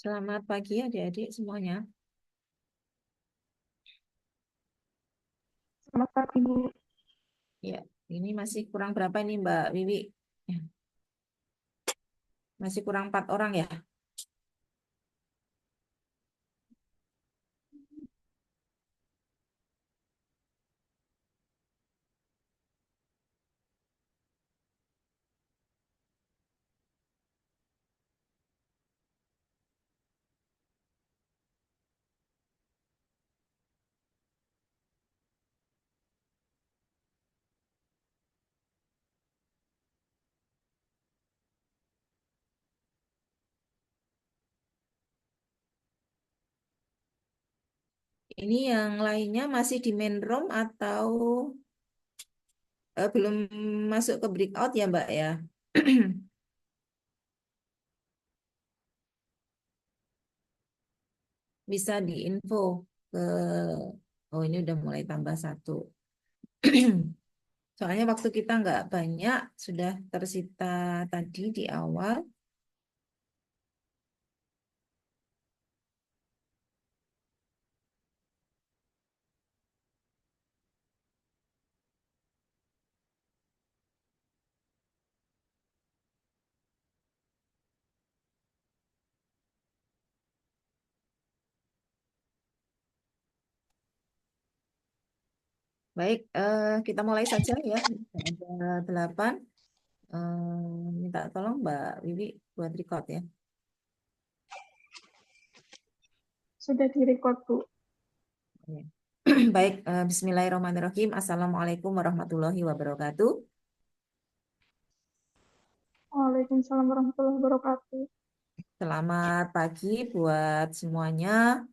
Selamat pagi adik-adik semuanya. Selamat pagi, Bu. Ya, ini masih kurang berapa nih Mbak Wiwi? Ya, masih kurang 4 orang ya. Ini yang lainnya masih di main room atau belum masuk ke breakout ya Mbak ya? Bisa diinfo ke, oh ini udah mulai tambah satu. Soalnya waktu kita nggak banyak, sudah tersita tadi di awal. Baik, kita mulai saja ya. Ada 8. Minta tolong Mbak Wiwi buat record ya. Sudah direkod, Bu. Oke. Baik, Bismillahirrahmanirrahim. Assalamualaikum warahmatullahi wabarakatuh. Waalaikumsalam warahmatullahi wabarakatuh. Selamat pagi buat semuanya.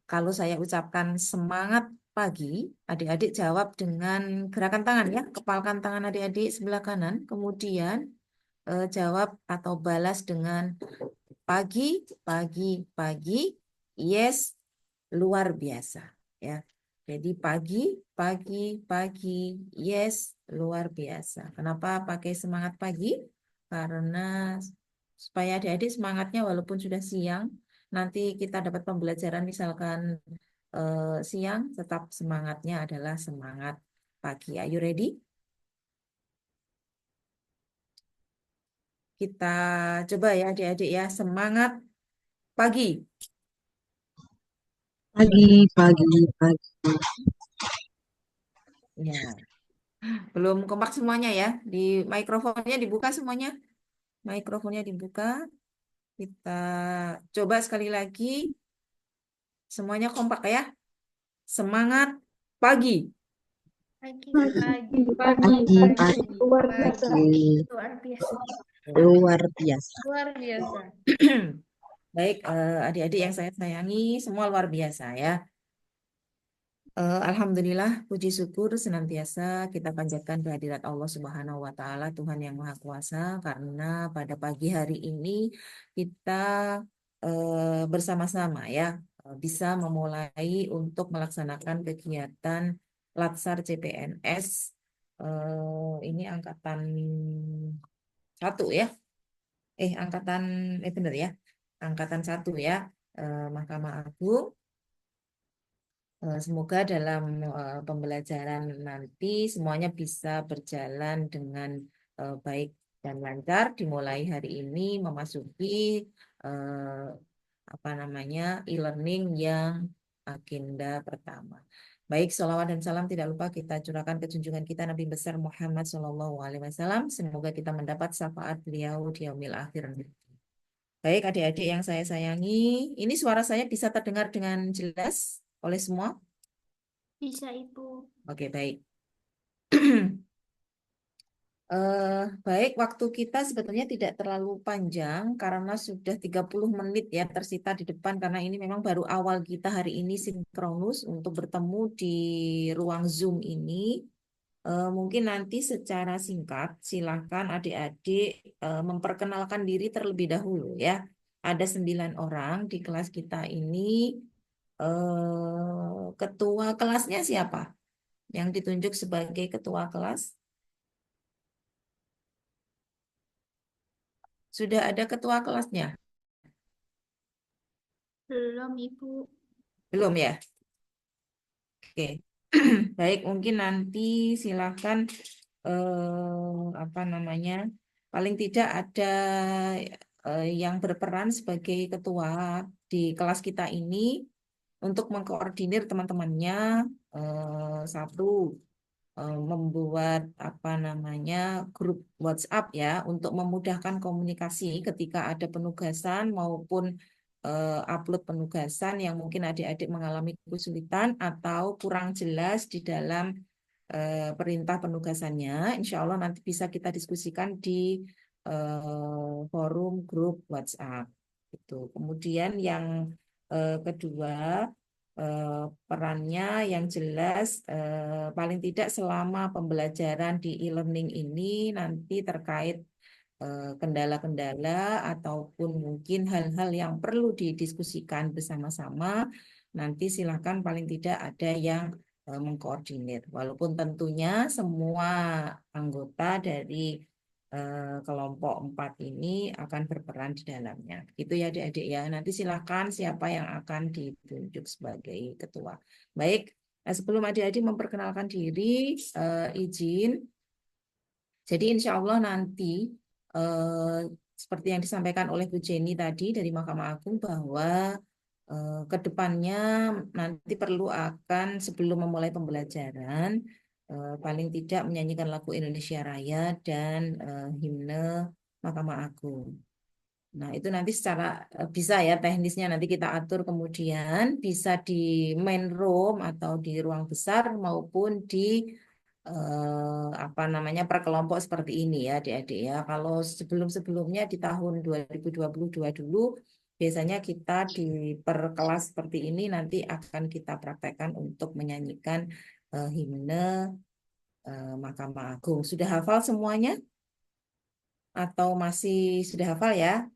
Kalau saya ucapkan semangat pagi, adik-adik jawab dengan gerakan tangan ya. Kepalkan tangan adik-adik sebelah kanan. Kemudian jawab atau balas dengan pagi, pagi, pagi. Yes, luar biasa ya. Jadi pagi, pagi, pagi, yes, luar biasa. Kenapa pakai semangat pagi? Karena supaya adik-adik semangatnya walaupun sudah siang, nanti kita dapat pembelajaran misalkan siang, tetap semangatnya adalah semangat pagi. Are you ready? Kita coba ya adik-adik ya, semangat pagi. Pagi, pagi, pagi. Ya, belum kompak semuanya ya. Di mikrofonnya dibuka semuanya. Mikrofonnya dibuka. Kita coba sekali lagi. Semuanya kompak ya. Semangat pagi. Pagi, Pagi, pagi, pagi, Pagi, pagi. pagi, Luar biasa. pagi. luar biasa, Luar biasa. luar biasa. Baik, adik-adik yang saya sayangi, semua luar biasa ya. Alhamdulillah, puji syukur senantiasa kita panjatkan kehadirat Allah Subhanahu wa Ta'ala, Tuhan yang Maha Kuasa, karena pada pagi hari ini kita bersama-sama ya bisa memulai untuk melaksanakan kegiatan Latsar CPNS. Ini angkatan 1 ya, angkatan bener ya, angkatan 1 ya, Mahkamah Agung. Semoga dalam pembelajaran nanti semuanya bisa berjalan dengan baik dan lancar. Dimulai hari ini memasuki eh, apa namanya e-learning yang agenda pertama. Baik, sholawat dan salam tidak lupa kita curahkan ke junjungan kita Nabi besar Muhammad SAW. Semoga kita mendapat syafaat beliau di yaumil akhir. Baik, adik-adik yang saya sayangi, ini suara saya bisa terdengar dengan jelas oleh semua? Bisa, Ibu. Oke, baik. Baik, waktu kita sebetulnya tidak terlalu panjang karena sudah 30 menit ya tersita di depan karena ini memang baru awal kita hari ini sinkronus untuk bertemu di ruang Zoom ini. Mungkin nanti secara singkat silakan adik-adik memperkenalkan diri terlebih dahulu ya. Ada 9 orang di kelas kita ini. Ketua kelasnya siapa? Yang ditunjuk sebagai ketua kelas? Sudah ada ketua kelasnya? Belum, Ibu. Belum ya? Oke. Baik, mungkin nanti silakan apa namanya? Paling tidak ada yang berperan sebagai ketua di kelas kita ini untuk mengkoordinir teman-temannya. Satu, membuat apa namanya grup WhatsApp ya untuk memudahkan komunikasi ketika ada penugasan maupun upload penugasan yang mungkin adik-adik mengalami kesulitan atau kurang jelas di dalam perintah penugasannya. Insya Allah nanti bisa kita diskusikan di forum grup WhatsApp. Itu. Kemudian yang kedua, perannya yang jelas paling tidak selama pembelajaran di e-learning ini nanti terkait kendala-kendala ataupun mungkin hal-hal yang perlu didiskusikan bersama-sama, nanti silakan paling tidak ada yang mengkoordinir. Walaupun tentunya semua anggota dari kelompok 4 ini akan berperan di dalamnya. Itu ya adik-adik ya. Nanti silakan siapa yang akan ditunjuk sebagai ketua. Baik, sebelum adik-adik memperkenalkan diri, izin. Jadi insya Allah nanti seperti yang disampaikan oleh Bu Jenny tadi dari Mahkamah Agung bahwa ke depannya nanti perlu akan sebelum memulai pembelajaran paling tidak menyanyikan lagu Indonesia Raya dan himne Mahkamah Agung. Nah, itu nanti secara bisa ya teknisnya nanti kita atur kemudian bisa di main room atau di ruang besar maupun di apa namanya per kelompok seperti ini ya adik-adik ya. Kalau sebelum-sebelumnya di tahun 2022 dulu biasanya kita di per kelas seperti ini nanti akan kita praktekkan untuk menyanyikan himne Mahkamah Agung. Sudah hafal semuanya atau masih sudah hafal ya?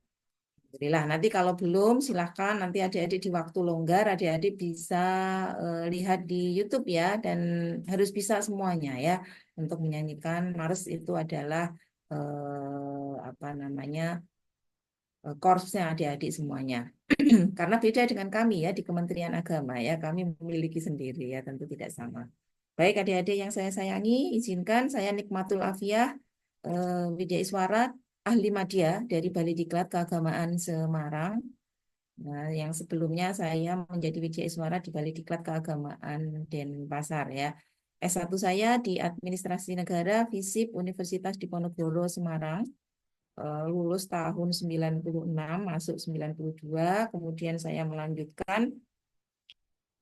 Alhamdulillah. Nanti kalau belum, silahkan nanti adik-adik di waktu longgar, adik-adik bisa lihat di YouTube ya, dan harus bisa semuanya ya untuk menyanyikan Mars itu adalah apa namanya korpsnya adik-adik semuanya. Karena beda dengan kami ya di Kementerian Agama ya, kami memiliki sendiri ya, tentu tidak sama. Baik adik-adik yang saya sayangi, izinkan saya Nikmatul Afiah, Widya Iswara, ahli media dari Balai Diklat Keagamaan Semarang. Nah, yang sebelumnya saya menjadi Widya Iswara di Balai Diklat Keagamaan Denpasar ya. S1 saya di Administrasi Negara FISIP Universitas Diponegoro Semarang. Lulus tahun 96, masuk 92, kemudian saya melanjutkan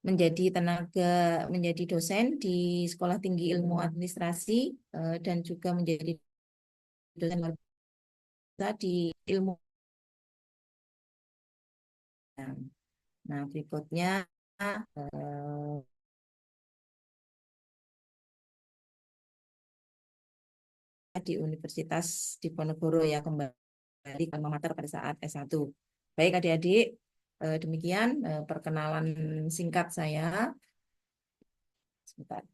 menjadi dosen di Sekolah Tinggi Ilmu Administrasi dan juga menjadi dosen luar biasa di ilmu. Nah, berikutnya di Universitas Diponegoro ya kembali ke alma mater pada saat S1. Baik adik-adik, demikian perkenalan singkat saya. Sebentar.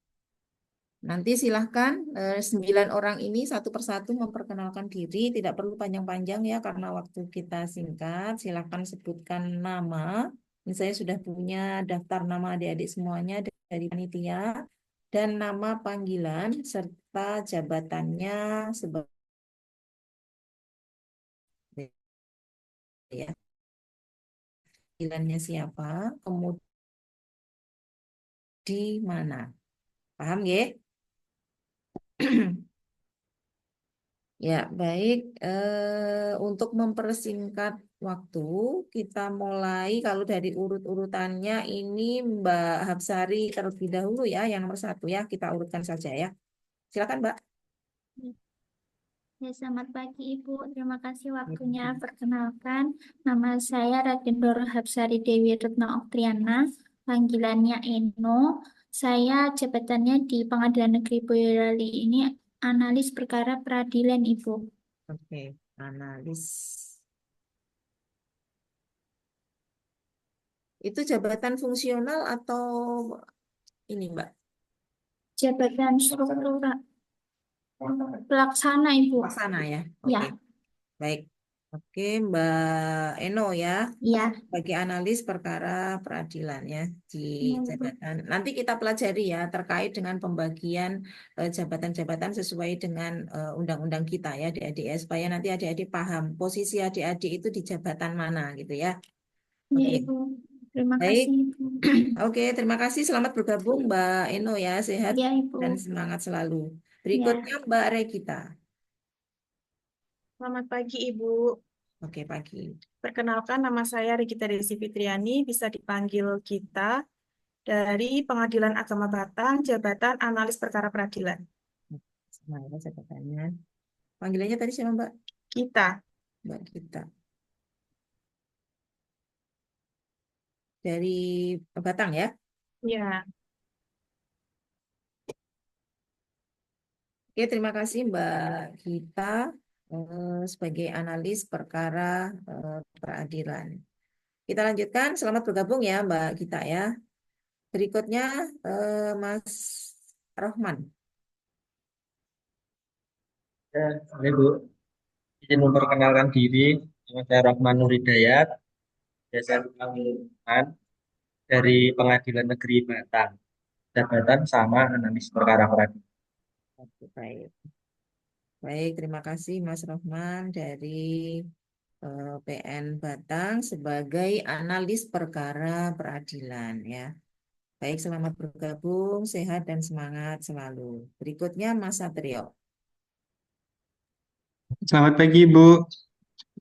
Nanti silahkan 9 orang ini satu persatu memperkenalkan diri, tidak perlu panjang-panjang ya karena waktu kita singkat. Silahkan sebutkan nama. Ini saya sudah punya daftar nama adik-adik semuanya dari panitia dan nama panggilan serta jabatannya sebagai ya. Panggilannya siapa, kemudian di mana. Paham ya? Ya, baik. Untuk mempersingkat waktu, kita mulai kalau dari urut-urutannya ini Mbak Hapsari terlebih dahulu ya, yang nomor 1 ya, kita urutkan saja ya. Silakan Mbak. Ya, selamat pagi Ibu. Terima kasih waktunya. Perkenalkan, nama saya Raden Doro Hapsari Dewi Retno Oktriana, panggilannya Eno. Saya jabatannya di Pengadilan Negeri Boyolali ini analis perkara peradilan Ibu. Oke, analis. Itu jabatan fungsional atau ini Mbak? Jabatan struktural pelaksana Ibu. Pelaksana ya. Ya. Oke. Baik. Oke, Mbak Eno ya, Iya, bagi analis perkara peradilan ya di iya Ibu. jabatan. Nanti kita pelajari ya terkait dengan pembagian jabatan-jabatan sesuai dengan undang-undang kita ya adik-adik ya, supaya nanti adik-adik paham posisi adik-adik itu di jabatan mana gitu ya. Iya Oke, Ibu. Terima baik. kasih Ibu. Oke, terima kasih. Selamat bergabung Mbak Eno ya, sehat Iya Ibu. dan semangat selalu. Ya, Berikutnya Mbak Regita. Selamat pagi, Ibu. Oke, pagi. Perkenalkan, nama saya Regita Desi Fitriani, bisa dipanggil Gita, dari Pengadilan Agama Batang, Jabatan Analis Perkara Peradilan. Semangat jabatannya. Panggilannya tadi siapa Mbak? Kita, Mbak Gita. Dari Batang ya. ya, Oke, terima kasih Mbak Gita sebagai analis perkara peradilan. Kita lanjutkan. Selamat bergabung ya Mbak Gita ya. Berikutnya Mas Rohman. Ya, ini Bu, izin memperkenalkan diri. Nama saya Rahman Nur Hidayat, biasa dipanggil Rahman, dari Pengadilan Negeri Batang. Jabatan sama analis perkara peradilan. Oke, baik. Baik, terima kasih Mas Rohman dari PN Batang sebagai analis perkara peradilan ya. Baik, selamat bergabung, sehat dan semangat selalu. Berikutnya Mas Satrio. Selamat pagi, Bu.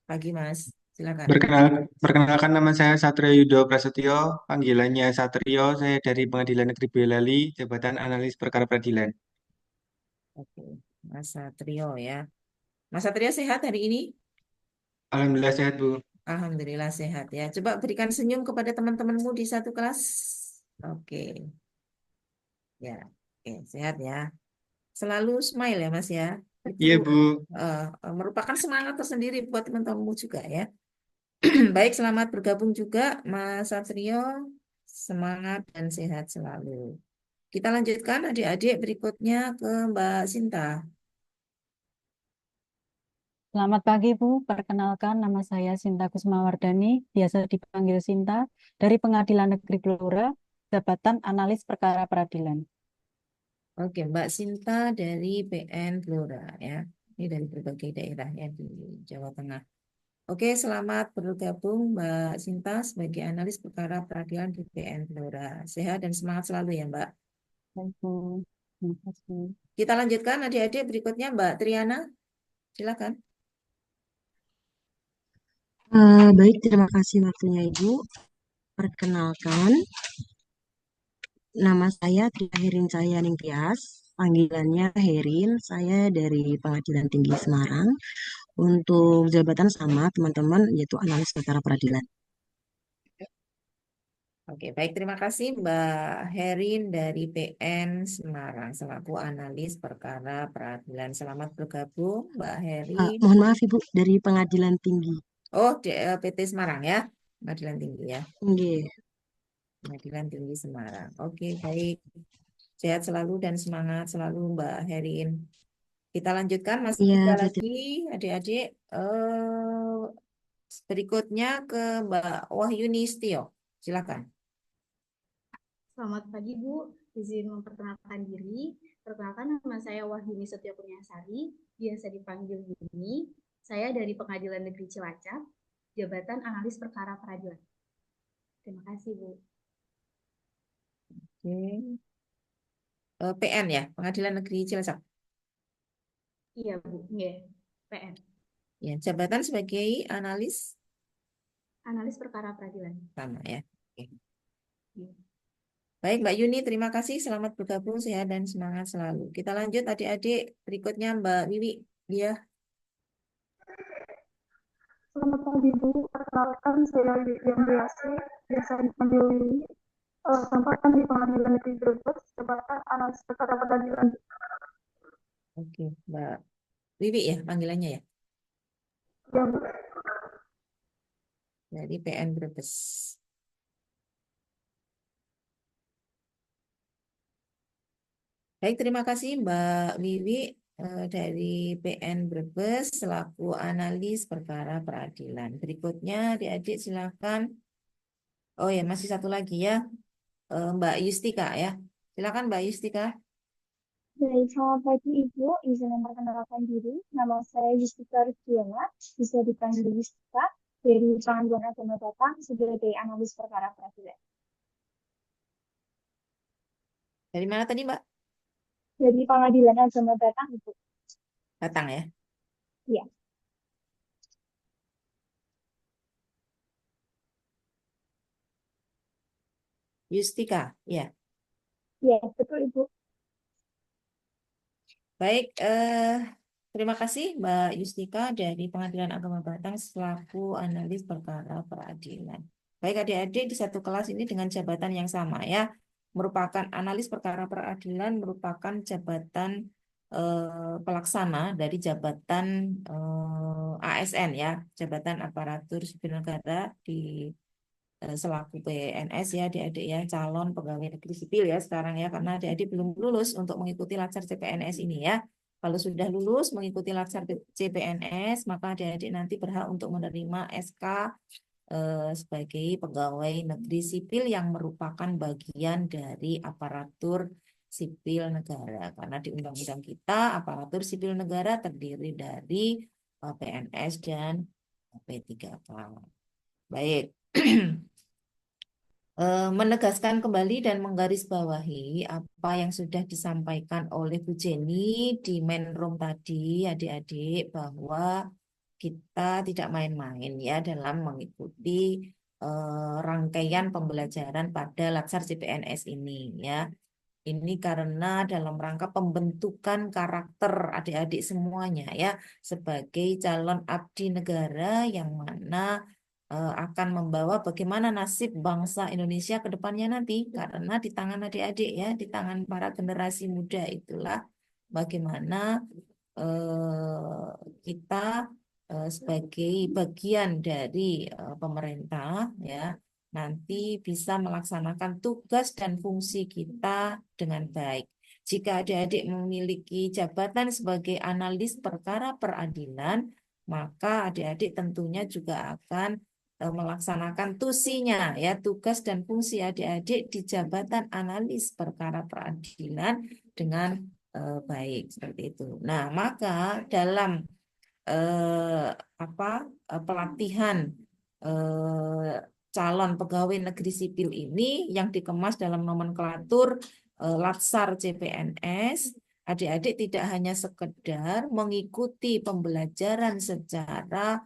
Pagi Mas, silakan. Perkenalkan nama saya Satrio Yudo Prasetyo, panggilannya Satrio, saya dari Pengadilan Negeri Boyolali, Jabatan Analis Perkara Peradilan. Oke, Mas Satrio ya. Mas Satrio sehat hari ini? Alhamdulillah sehat, Bu. Alhamdulillah sehat ya. Coba berikan senyum kepada teman-temanmu di satu kelas. Oke, ya. Oke, sehat ya. Selalu smile ya Mas ya. Itu Iya, Bu. merupakan semangat tersendiri buat teman-temanmu juga ya. Baik, selamat bergabung juga Mas Satrio. Semangat dan sehat selalu. Kita lanjutkan adik-adik berikutnya ke Mbak Sinta. Selamat pagi, Bu. Perkenalkan, nama saya Sinta Kusmawardani, biasa dipanggil Sinta, dari Pengadilan Negeri Blora, Jabatan Analis Perkara Peradilan. Oke, Mbak Sinta dari PN Blora ya. Ini dari berbagai daerah ya di Jawa Tengah. Oke, selamat bergabung Mbak Sinta sebagai analis perkara peradilan di PN Blora. Sehat dan semangat selalu ya Mbak. Baik, Bu. Terima kasih. Kita lanjutkan adik-adik berikutnya Mbak Triana. Silakan. Baik, terima kasih waktunya, Ibu. Perkenalkan, nama saya Tria Herin Cahaya Ningtyas, panggilannya Herin, saya dari Pengadilan Tinggi Semarang. Untuk jabatan sama teman-teman, yaitu analis perkara peradilan. Oke, baik. Terima kasih Mbak Herin dari PN Semarang selaku analis perkara peradilan. Selamat bergabung Mbak Herin. Mohon maaf, Ibu, dari Pengadilan Tinggi. Oh, PT Semarang ya. Pengadilan Tinggi ya. Nggih. Pengadilan Tinggi Semarang. Oke, baik. Sehat selalu dan semangat selalu Mbak Herin. Kita lanjutkan masih Iya, 3 Bu. lagi adik-adik. Berikutnya ke Mbak Wahyuni Stio. Silakan. Selamat pagi, Bu. Izin memperkenalkan diri. Perkenalkan, nama saya Wahyuni Setio Punyasari, biasa dipanggil Yuni. Saya dari Pengadilan Negeri Cilacap, Jabatan Analis Perkara Peradilan. Terima kasih, Bu. Oke. PN ya, Pengadilan Negeri Cilacap. Iya, Bu. Iya, PN. Ya, jabatan sebagai analis Analis Perkara Peradilan. sama ya. Oke. Iya. Baik, Mbak Yuni, terima kasih. Selamat bergabung, sehat dan semangat selalu. Kita lanjut adik-adik. Berikutnya Mbak Wiwi. Dia. Selamat pagi, Bu. Perkenalkan, saya Widian Biasi, biasa dipanggil Lili. Tempatkan di Pengadilan Negeri Brebes, jabatan analis perkara peradilan. Oke, Mbak Wiwi ya panggilannya ya. Ya, Bu. Dari PN Brebes. Baik, terima kasih Mbak Wiwi. dari PN Brebes selaku analis perkara peradilan. Berikutnya adik-adik silakan. Oh ya, masih satu lagi ya, Mbak Yustika ya. Silakan Mbak Yustika. Baik, selamat pagi Ibu. Izin memperkenalkan diri. Nama saya Yustika Rustiana, bisa dipanggil Yustika, dari Pengadilan Agama Batang sebagai analis perkara peradilan. Dari mana tadi Mbak? Dari Pengadilan Agama Batang, Ibu. Batang ya. Iya, Yustika, ya. iya betul Ibu. Baik, terima kasih Mbak Yustika dari Pengadilan Agama Batang selaku analis perkara peradilan. Baik adik-adik di satu kelas ini dengan jabatan yang sama ya, merupakan analis perkara peradilan, merupakan jabatan pelaksana dari jabatan ASN ya, Jabatan Aparatur Sipil Negara di selaku PNS ya adik-adik ya, calon pegawai negeri sipil ya sekarang ya, karena adik-adik belum lulus untuk mengikuti latsar CPNS ini ya. Kalau sudah lulus mengikuti latsar CPNS, maka adik-adik nanti berhak untuk menerima SK sebagai pegawai negeri sipil yang merupakan bagian dari aparatur sipil negara. Karena di undang-undang kita aparatur sipil negara terdiri dari PNS dan P3K. Baik. Menegaskan kembali dan menggarisbawahi apa yang sudah disampaikan oleh Bu Jenny di main room tadi, adik-adik, bahwa kita tidak main-main ya dalam mengikuti rangkaian pembelajaran pada Latsar CPNS ini ya. Ini karena dalam rangka pembentukan karakter adik-adik semuanya ya sebagai calon abdi negara yang mana akan membawa bagaimana nasib bangsa Indonesia ke depannya nanti karena di tangan adik-adik ya, di tangan para generasi muda itulah bagaimana kita sebagai bagian dari pemerintah ya nanti bisa melaksanakan tugas dan fungsi kita dengan baik. Jika adik-adik memiliki jabatan sebagai analis perkara peradilan, maka adik-adik tentunya juga akan melaksanakan tusinya ya, tugas dan fungsi adik-adik di jabatan analis perkara peradilan dengan baik seperti itu. Nah, maka dalam pelatihan eh, calon pegawai negeri sipil ini yang dikemas dalam nomenklatur Latsar CPNS, adik-adik tidak hanya sekedar mengikuti pembelajaran secara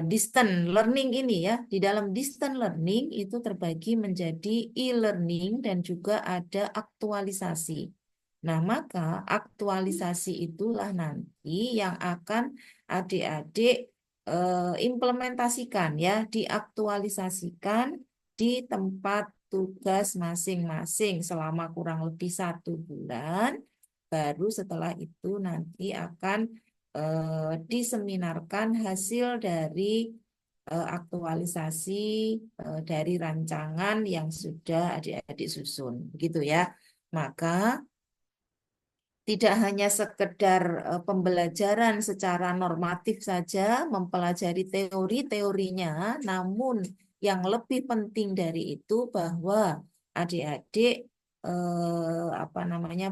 distant learning ini ya. Di dalam distant learning itu terbagi menjadi e-learning dan juga ada aktualisasi. Nah, maka aktualisasi itulah nanti yang akan adik-adik implementasikan ya, diaktualisasikan di tempat tugas masing-masing selama kurang lebih 1 bulan. Baru setelah itu nanti akan diseminarkan hasil dari aktualisasi dari rancangan yang sudah adik-adik susun, begitu ya. Maka tidak hanya sekedar pembelajaran secara normatif saja, mempelajari teori-teorinya, namun yang lebih penting dari itu bahwa adik-adik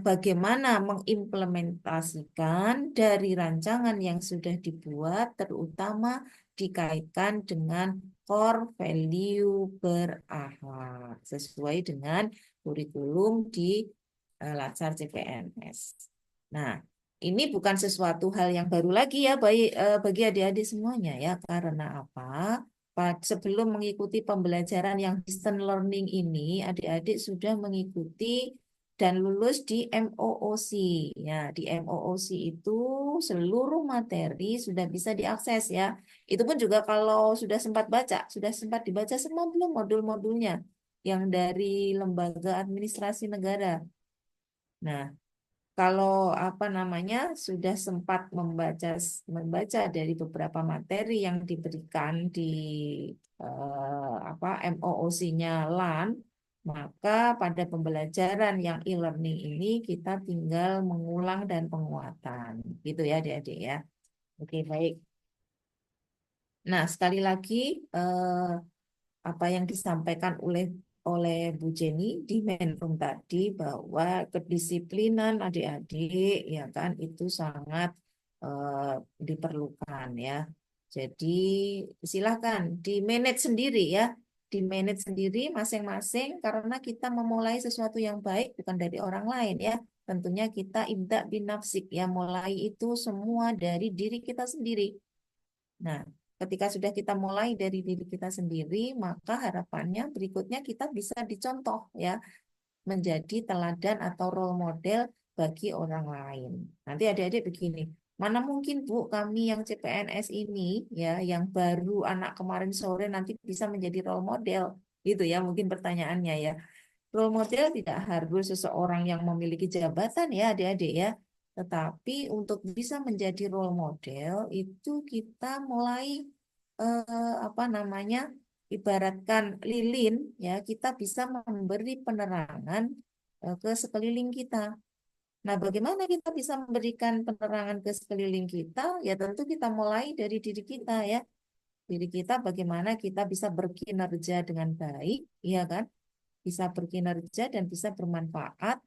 bagaimana mengimplementasikan dari rancangan yang sudah dibuat, terutama dikaitkan dengan core value berakhlak sesuai dengan kurikulum di Latsar CPNS. Nah, ini bukan sesuatu hal yang baru lagi ya bagi adik-adik semuanya ya. Karena apa? Sebelum mengikuti pembelajaran yang distant learning ini, adik-adik sudah mengikuti dan lulus di MOOC. Ya, di MOOC itu seluruh materi sudah bisa diakses ya. Itu pun juga kalau sudah sempat dibaca semua belum modul-modulnya yang dari Lembaga Administrasi Negara. Nah, kalau sudah sempat membaca dari beberapa materi yang diberikan di MOOC-nya LAN, Maka pada pembelajaran yang e-learning ini kita tinggal mengulang dan penguatan. Gitu ya adik-adik ya. Oke, baik. Nah, sekali lagi apa yang disampaikan oleh Bu Jenny di main room tadi bahwa kedisiplinan adik-adik ya kan itu sangat diperlukan ya. Jadi silakan di manage sendiri ya, di manage sendiri masing-masing karena kita memulai sesuatu yang baik bukan dari orang lain ya. Tentunya kita ibda binafsik ya, mulai itu semua dari diri kita sendiri. Nah, ketika sudah kita mulai dari diri kita sendiri, maka harapannya berikutnya kita bisa dicontoh ya, menjadi teladan atau role model bagi orang lain. Nanti adik-adik begini, mana mungkin Bu kami yang CPNS ini ya, yang baru anak kemarin sore nanti bisa menjadi role model, gitu ya mungkin pertanyaannya ya. Role model tidak harus seseorang yang memiliki jabatan ya adik-adik ya. Tetapi untuk bisa menjadi role model itu kita mulai apa namanya ibaratkan lilin ya kita bisa memberi penerangan ke sekeliling kita. Nah, bagaimana kita bisa memberikan penerangan ke sekeliling kita? Ya tentu kita mulai dari diri kita ya. Diri kita bagaimana kita bisa berkinerja dengan baik, ya kan? Bisa berkinerja dan bisa bermanfaat.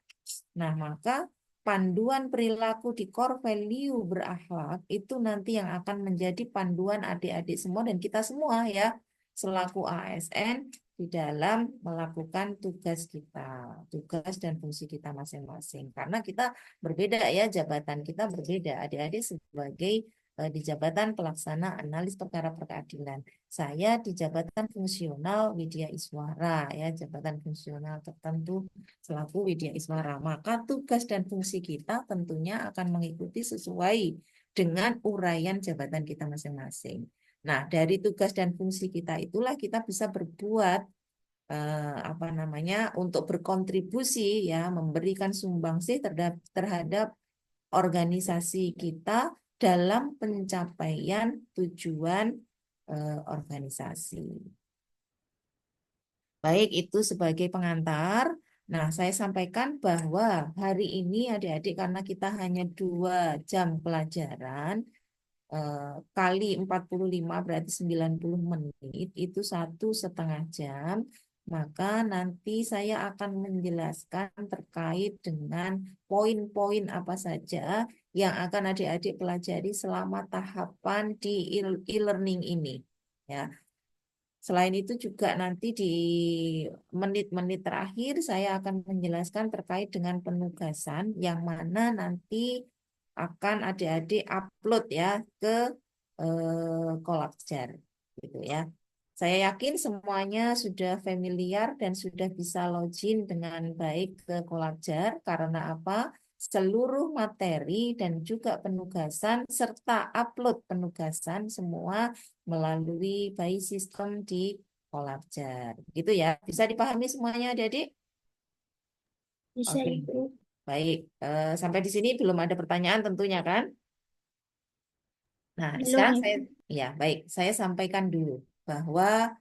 Nah, maka panduan perilaku di core value berakhlak itu nanti yang akan menjadi panduan adik-adik semua dan kita semua ya, selaku ASN di dalam melakukan tugas kita, tugas dan fungsi kita masing-masing. Karena kita berbeda ya, jabatan kita berbeda. Adik-adik sebagai di jabatan pelaksana analis perkara perkeadilan. Saya di jabatan fungsional Widya Iswara ya, jabatan fungsional tertentu selaku Widya Iswara. Maka tugas dan fungsi kita tentunya akan mengikuti sesuai dengan uraian jabatan kita masing-masing. Nah, dari tugas dan fungsi kita itulah kita bisa berbuat apa namanya untuk berkontribusi ya, memberikan sumbangsih terhadap organisasi kita dalam pencapaian tujuan organisasi. Baik, itu sebagai pengantar. Nah, saya sampaikan bahwa hari ini adik-adik karena kita hanya 2 jam pelajaran, kali 45 berarti 90 menit, itu 1,5 jam. Maka nanti saya akan menjelaskan terkait dengan poin-poin apa saja yang akan adik-adik pelajari selama tahapan di e-learning ini. Ya, selain itu juga nanti di menit-menit terakhir saya akan menjelaskan terkait dengan penugasan yang mana nanti akan adik-adik upload ya ke Kolakjar gitu ya. Saya yakin semuanya sudah familiar dan sudah bisa login dengan baik ke Kolakjar karena apa? Seluruh materi dan juga penugasan serta upload penugasan semua melalui by system di Kolakjar. Gitu ya. Bisa dipahami semuanya adik-adik? Bisa Oke. Ibu. Baik. Sampai di sini belum ada pertanyaan tentunya kan? Nah, Belum sekarang Ibu. ya baik, saya sampaikan dulu bahwa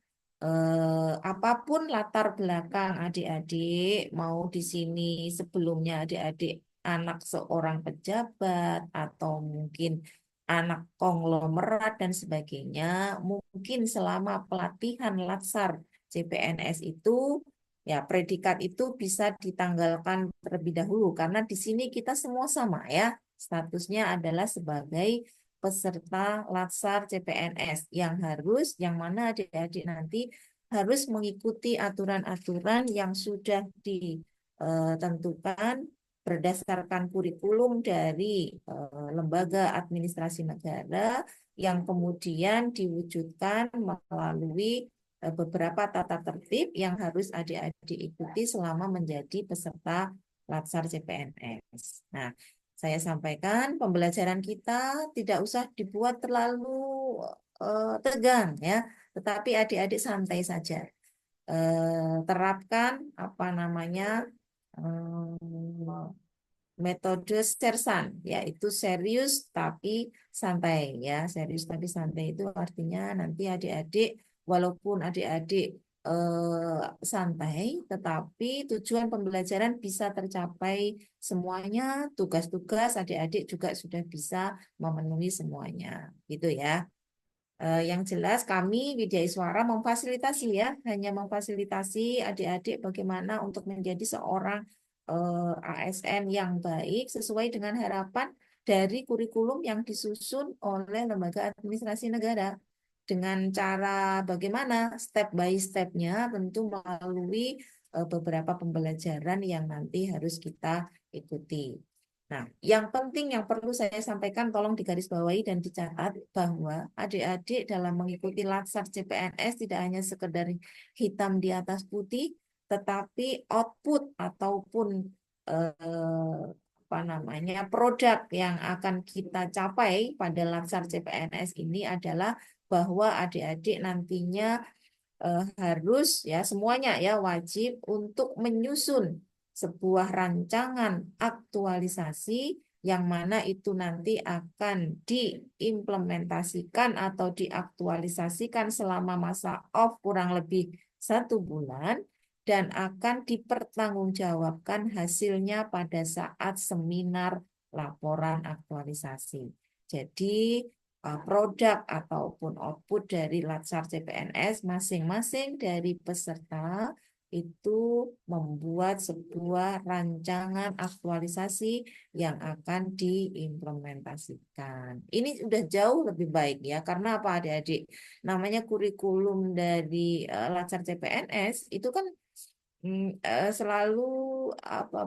apapun latar belakang adik-adik, mau di sini sebelumnya adik-adik anak seorang pejabat atau mungkin anak konglomerat dan sebagainya, mungkin selama pelatihan latsar CPNS itu ya predikat itu bisa ditanggalkan terlebih dahulu karena di sini kita semua sama ya, statusnya adalah sebagai peserta Latsar CPNS yang mana adik-adik nanti harus mengikuti aturan-aturan yang sudah ditentukan berdasarkan kurikulum dari lembaga administrasi negara yang kemudian diwujudkan melalui beberapa tata tertib yang harus adik-adik ikuti selama menjadi peserta Latsar CPNS. Nah, saya sampaikan pembelajaran kita tidak usah dibuat terlalu tegang ya, tetapi adik-adik santai saja. Terapkan apa namanya metode sersan, yaitu serius tapi santai ya. Serius tapi santai itu artinya nanti adik-adik walaupun adik-adik santai, tetapi tujuan pembelajaran bisa tercapai semuanya, tugas-tugas adik-adik juga sudah bisa memenuhi semuanya, gitu ya. Yang jelas kami Widya Iswara memfasilitasi ya, hanya memfasilitasi adik-adik bagaimana untuk menjadi seorang ASN yang baik sesuai dengan harapan dari kurikulum yang disusun oleh Lembaga Administrasi Negara. Dengan cara bagaimana step by step-nya tentu melalui beberapa pembelajaran yang nanti harus kita ikuti. Nah, yang penting yang perlu saya sampaikan tolong digarisbawahi dan dicatat bahwa adik-adik dalam mengikuti Latsar CPNS tidak hanya sekedar hitam di atas putih, tetapi output ataupun apa namanya produk yang akan kita capai pada Latsar CPNS ini adalah bahwa adik-adik nantinya harus ya semuanya ya wajib untuk menyusun sebuah rancangan aktualisasi yang mana itu nanti akan diimplementasikan atau diaktualisasikan selama masa off kurang lebih 1 bulan dan akan dipertanggungjawabkan hasilnya pada saat seminar laporan aktualisasi. Jadi produk ataupun output dari Latsar CPNS masing-masing dari peserta itu membuat sebuah rancangan aktualisasi yang akan diimplementasikan. Ini sudah jauh lebih baik ya, karena apa adik-adik? Namanya kurikulum dari Latsar CPNS itu kan selalu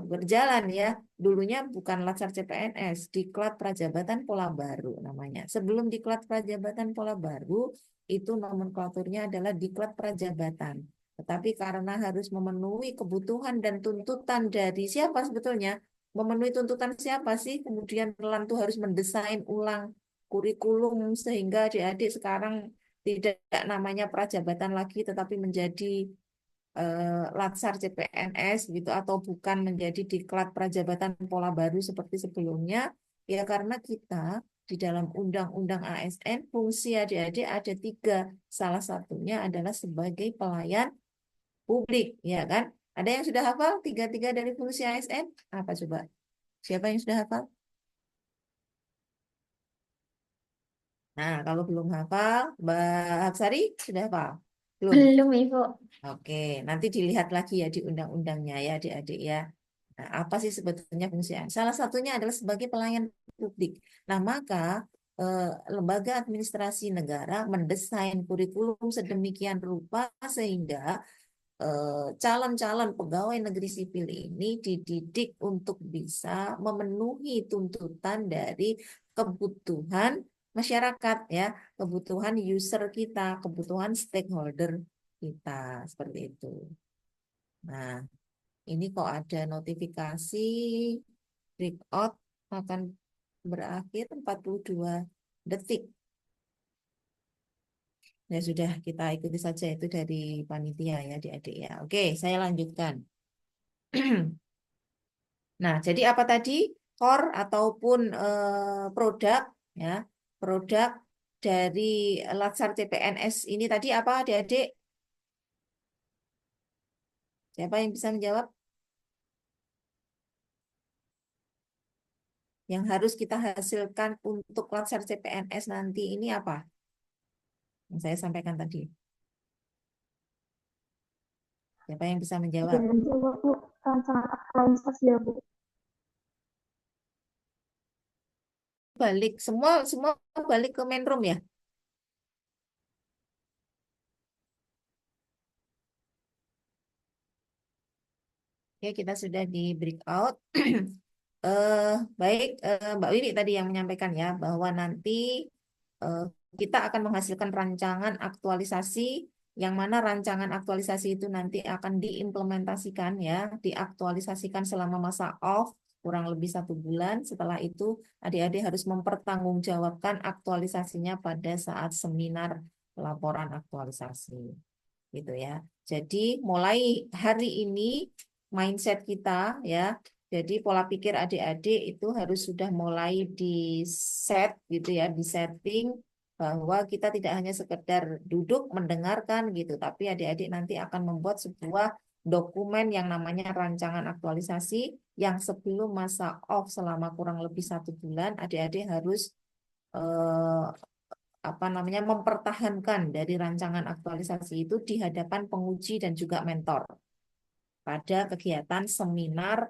berjalan ya. Dulunya bukan Latsar CPNS, Diklat Prajabatan Pola Baru namanya. Sebelum Diklat Prajabatan Pola Baru itu nomenklaturnya adalah Diklat Prajabatan. Tetapi karena harus memenuhi kebutuhan dan tuntutan dari siapa sebetulnya? Memenuhi tuntutan siapa sih? Kemudian Lantu harus mendesain ulang kurikulum sehingga adik-adik sekarang tidak namanya prajabatan lagi tetapi menjadi Latsar CPNS gitu atau bukan menjadi Diklat Prajabatan Pola Baru seperti sebelumnya ya karena kita di dalam Undang-Undang ASN fungsi adik-adik ada 3, salah satunya adalah sebagai pelayan publik ya kan. Ada yang sudah hafal 3 dari fungsi ASN apa coba, siapa yang sudah hafal? Nah kalau belum hafal Mbak Hapsari sudah hafal belum? Belum, Ibu. Oke, nanti dilihat lagi ya di undang-undangnya ya adik-adik ya. Nah, apa sih sebetulnya fungsi ASN? Salah satunya adalah sebagai pelayan publik. Nah, maka eh, lembaga administrasi negara mendesain kurikulum sedemikian rupa sehingga calon-calon pegawai negeri sipil ini dididik untuk bisa memenuhi tuntutan dari kebutuhan masyarakat ya, kebutuhan user kita, kebutuhan stakeholder kita seperti itu. Nah, ini kok ada notifikasi breakout akan berakhir 42 detik. Ya sudah, kita ikuti saja itu dari panitia ya adik-adik ya. Oke, saya lanjutkan. Nah, jadi apa tadi? Core ataupun produk ya, produk dari Latsar CPNS ini tadi apa adik-adik? Siapa yang bisa menjawab? Yang harus kita hasilkan untuk Latsar CPNS nanti ini apa? Yang saya sampaikan tadi. Siapa yang bisa menjawab? Dan juga Bu, rancangan aktualisasi ya Bu. Balik semua balik ke main room ya. Ya, kita sudah di breakout. Baik, Mbak Wiwi tadi yang menyampaikan ya bahwa nanti eh, kita akan menghasilkan rancangan aktualisasi yang mana rancangan aktualisasi itu nanti akan diimplementasikan ya, diaktualisasikan selama masa off kurang lebih 1 bulan. Setelah itu adik-adik harus mempertanggungjawabkan aktualisasinya pada saat seminar laporan aktualisasi, gitu ya. Jadi mulai hari ini mindset kita ya. Jadi pola pikir adik-adik itu harus sudah mulai di set gitu ya, di setting bahwa kita tidak hanya sekedar duduk mendengarkan gitu, tapi adik-adik nanti akan membuat sebuah dokumen yang namanya rancangan aktualisasi yang sebelum masa off selama kurang lebih 1 bulan, adik-adik harus eh, apa namanya mempertahankan dari rancangan aktualisasi itu di hadapan penguji dan juga mentor pada kegiatan seminar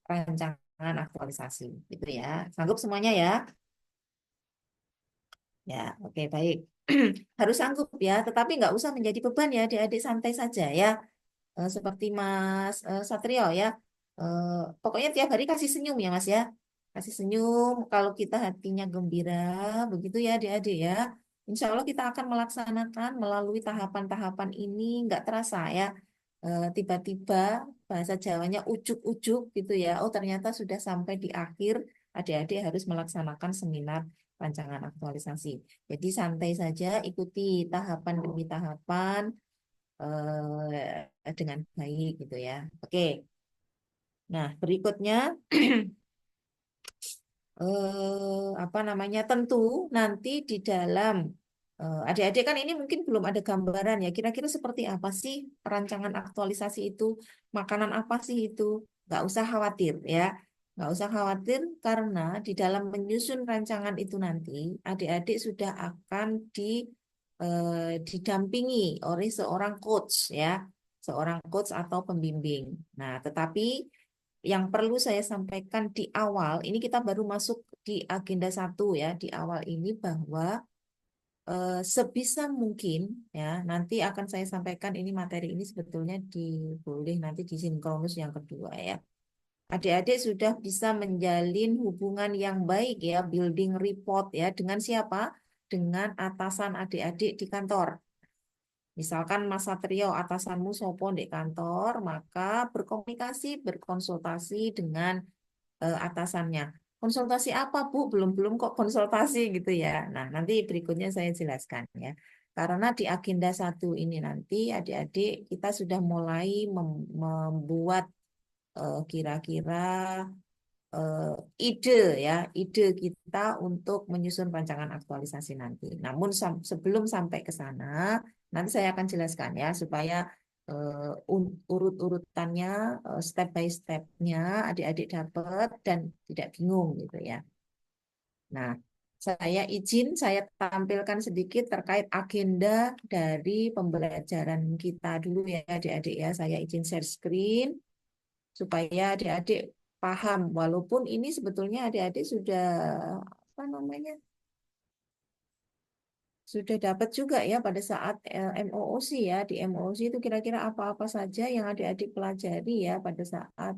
rancangan aktualisasi gitu ya. Sanggup semuanya ya? Ya, oke baik. Harus sanggup ya, tetapi nggak usah menjadi beban ya, adik-adik santai saja ya. Seperti Mas Satrio ya. Pokoknya tiap hari kasih senyum ya Mas ya. Kasih senyum, kalau kita hatinya gembira, begitu ya adik-adik ya. Insya Allah kita akan melaksanakan melalui tahapan-tahapan ini, nggak terasa ya. Tiba-tiba bahasa Jawanya ujuk-ujuk gitu ya. Oh ternyata sudah sampai di akhir, adik-adik harus melaksanakan seminar rancangan aktualisasi. Jadi santai saja, ikuti tahapan demi tahapan dengan baik gitu ya. Oke. Nah, berikutnya apa namanya? Tentu nanti di dalam adik-adik kan ini mungkin belum ada gambaran ya. Kira-kira seperti apa sih rancangan aktualisasi itu? Makanan apa sih itu? Nggak usah khawatir ya. Nggak usah khawatir karena di dalam menyusun rancangan itu nanti adik-adik sudah akan didampingi oleh seorang coach ya, seorang coach atau pembimbing. Nah, tetapi yang perlu saya sampaikan di awal, ini kita baru masuk di agenda 1 ya, di awal ini bahwa sebisa mungkin ya, nanti akan saya sampaikan ini materi ini sebetulnya boleh nanti disinkronus yang kedua ya. Adik-adik sudah bisa menjalin hubungan yang baik ya, building report ya, dengan siapa? Dengan atasan adik-adik di kantor. Misalkan Mas Satrio atasanmu sopo di kantor, maka berkomunikasi, berkonsultasi dengan atasannya. Konsultasi apa, Bu? Belum-belum kok konsultasi gitu ya. Nah, nanti berikutnya saya jelaskan ya. Karena di agenda 1 ini nanti adik-adik kita sudah mulai membuat kira-kira ide ya, ide kita untuk menyusun rancangan aktualisasi nanti. Namun sebelum sampai ke sana, nanti saya akan jelaskan ya supaya urut-urutannya, step by step-nya adik-adik dapat dan tidak bingung gitu ya. Nah, saya tampilkan sedikit terkait agenda dari pembelajaran kita dulu ya adik-adik ya. Saya izin share screen supaya adik-adik paham walaupun ini sebetulnya adik-adik sudah apa namanya sudah dapat juga ya pada saat MOOC ya. Di MOOC itu kira-kira apa-apa saja yang adik-adik pelajari ya pada saat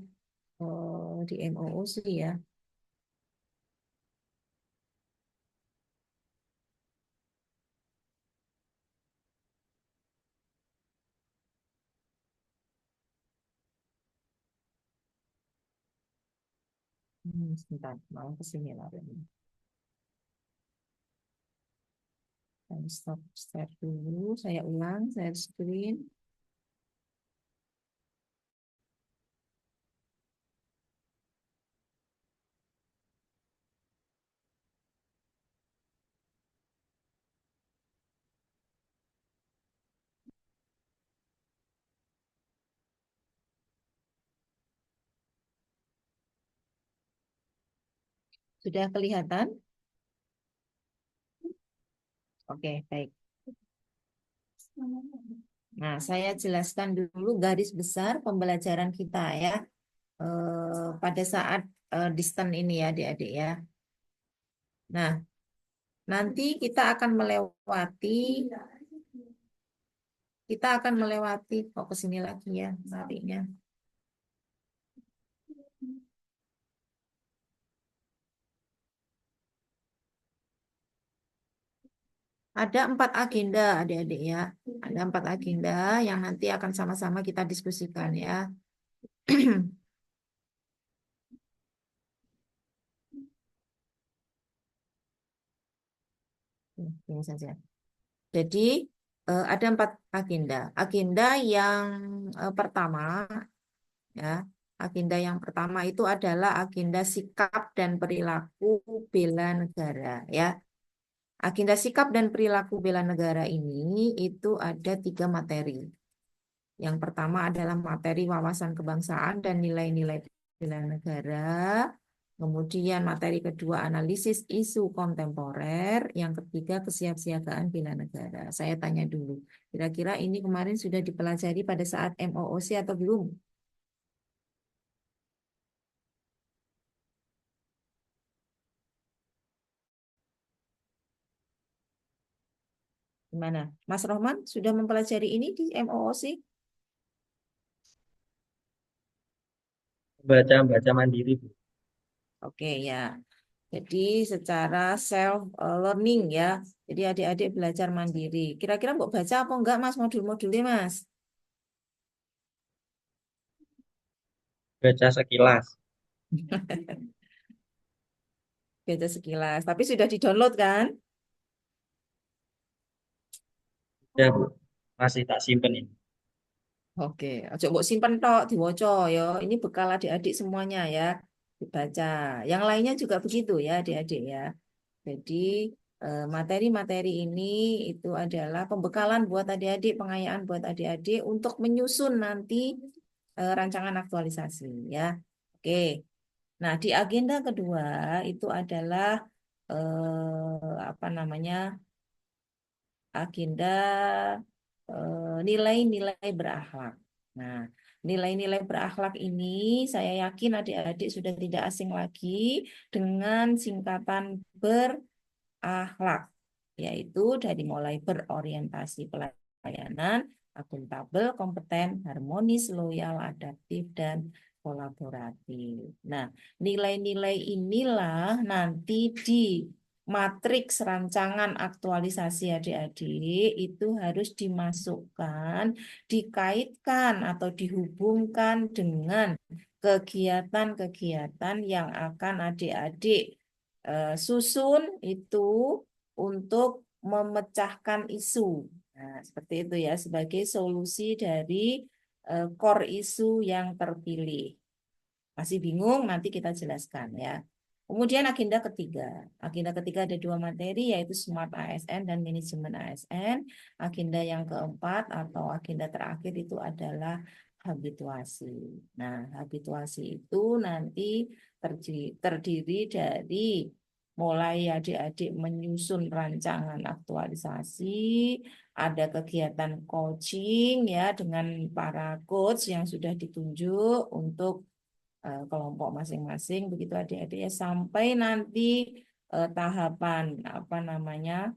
di MOOC ya. Sebentar, mau ke sini lah. Saya stop share dulu, saya ulang, share screen. Sudah kelihatan? Oke, baik. Nah, saya jelaskan dulu garis besar pembelajaran kita ya pada saat distance ini ya adik-adik ya. Nah, nanti kita akan melewati kok ke sini lagi ya nariknya. Ada 4 agenda adik-adik ya. Ada 4 agenda yang nanti akan sama-sama kita diskusikan ya. Ini saja. Jadi ada 4 agenda. Agenda yang pertama ya, agenda yang pertama itu adalah agenda sikap dan perilaku bela negara ya. Agenda sikap dan perilaku bela negara ini itu ada 3 materi. Yang pertama adalah materi wawasan kebangsaan dan nilai-nilai bela negara. Kemudian materi kedua analisis isu kontemporer. Yang ketiga kesiapsiagaan bela negara. Saya tanya dulu, kira-kira ini kemarin sudah dipelajari pada saat MOOC atau belum? Gimana? Mas Rohman sudah mempelajari ini di MOOC? Baca mandiri, Bu. Oke ya. Jadi secara self learning ya. Jadi adik-adik belajar mandiri. Kira-kira mau baca apa enggak Mas modul-modulnya Mas? Baca sekilas. Baca sekilas. Tapi sudah di-download kan? Ya, Bu. Masih tak simpen ini. Oke, ojo mbok simpen tok diwaca ya. Ini bekal adik-adik semuanya ya. Dibaca. Yang lainnya juga begitu ya adik-adik ya. Jadi materi-materi ini itu adalah pembekalan buat adik-adik, pengayaan buat adik-adik untuk menyusun nanti rancangan aktualisasi ya. Oke. Nah, di agenda kedua itu adalah apa namanya? Agenda nilai-nilai berakhlak. Nah, nilai-nilai berakhlak ini saya yakin adik-adik sudah tidak asing lagi dengan singkatan berakhlak, yaitu dari mulai berorientasi pelayanan, akuntabel, kompeten, harmonis, loyal, adaptif, dan kolaboratif. Nah, nilai-nilai inilah nanti di matriks rancangan aktualisasi adik-adik itu harus dimasukkan, dikaitkan atau dihubungkan dengan kegiatan-kegiatan yang akan adik-adik susun itu untuk memecahkan isu. Nah, seperti itu ya, sebagai solusi dari core isu yang terpilih. Masih bingung? Nanti kita jelaskan ya. Kemudian agenda ketiga. Agenda ketiga ada 2 materi, yaitu Smart ASN dan Manajemen ASN. Agenda yang keempat atau agenda terakhir itu adalah habituasi. Nah, habituasi itu nanti terdiri dari mulai adik-adik menyusun rancangan aktualisasi, ada kegiatan coaching ya dengan para coach yang sudah ditunjuk untuk kelompok masing-masing, begitu adik-adik ya, sampai nanti tahapan apa namanya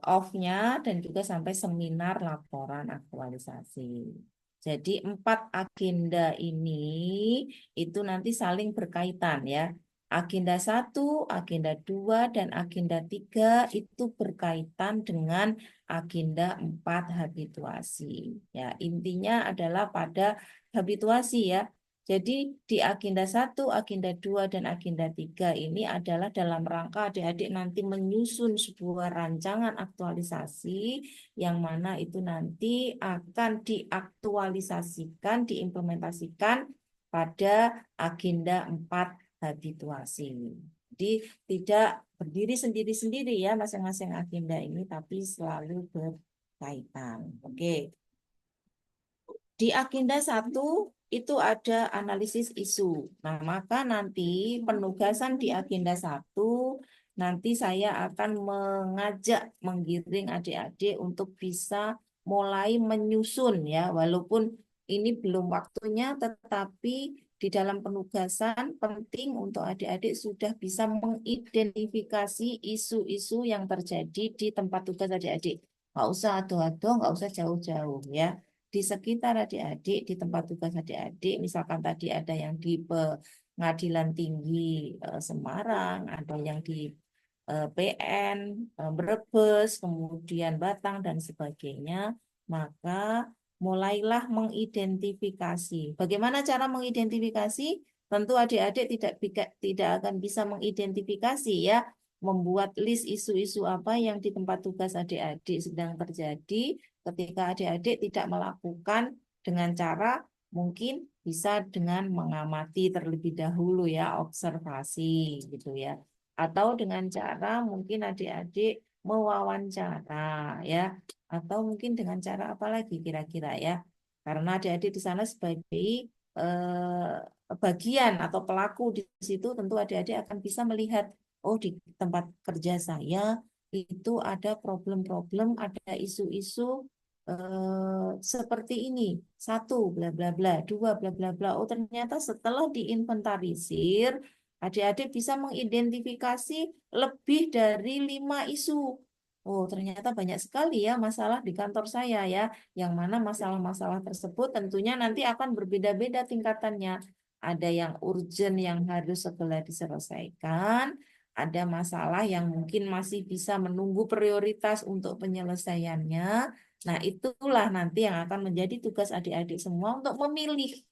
off-nya dan juga sampai seminar laporan aktualisasi. Jadi 4 agenda ini itu nanti saling berkaitan ya. Agenda 1, agenda 2, dan agenda 3 itu berkaitan dengan agenda 4 habituasi. Ya, intinya adalah pada habituasi ya. Jadi di agenda 1, agenda 2, dan agenda 3 ini adalah dalam rangka adik-adik nanti menyusun sebuah rancangan aktualisasi yang mana itu nanti akan diaktualisasikan, diimplementasikan pada agenda 4 habituasi. Jadi tidak berdiri sendiri-sendiri ya masing-masing agenda ini, tapi selalu berkaitan. Oke. Di agenda 1 itu ada analisis isu. Nah, maka nanti penugasan di agenda 1 nanti saya akan mengajak, menggiring adik-adik untuk bisa mulai menyusun ya, walaupun ini belum waktunya, tetapi di dalam penugasan penting untuk adik-adik sudah bisa mengidentifikasi isu-isu yang terjadi di tempat tugas adik-adik. Nggak usah ado-ado, nggak usah jauh-jauh ya. Di sekitar adik-adik, di tempat tugas adik-adik, misalkan tadi ada yang di Pengadilan Tinggi Semarang, ada yang di PN, Brebes, kemudian Batang, dan sebagainya, maka mulailah mengidentifikasi. Bagaimana cara mengidentifikasi? Tentu adik-adik tidak akan bisa mengidentifikasi ya, membuat list isu-isu apa yang di tempat tugas adik-adik sedang terjadi ketika adik-adik tidak melakukan dengan cara mungkin bisa dengan mengamati terlebih dahulu ya, observasi gitu ya. atau dengan cara mungkin adik-adik mewawancara ya, atau mungkin dengan cara apa lagi kira-kira ya, karena adik-adik di sana sebagai bagian atau pelaku di situ, tentu adik-adik akan bisa melihat, oh di tempat kerja saya itu ada problem-problem, ada isu-isu seperti ini. Satu, bla bla bla. Dua, bla bla bla. Oh, ternyata setelah diinventarisir, adik-adik bisa mengidentifikasi lebih dari 5 isu. Oh, ternyata banyak sekali ya masalah di kantor saya ya. Yang mana masalah-masalah tersebut tentunya nanti akan berbeda-beda tingkatannya. Ada yang urgent yang harus segera diselesaikan. Ada masalah yang mungkin masih bisa menunggu prioritas untuk penyelesaiannya. Nah, itulah nanti yang akan menjadi tugas adik-adik semua untuk memilih,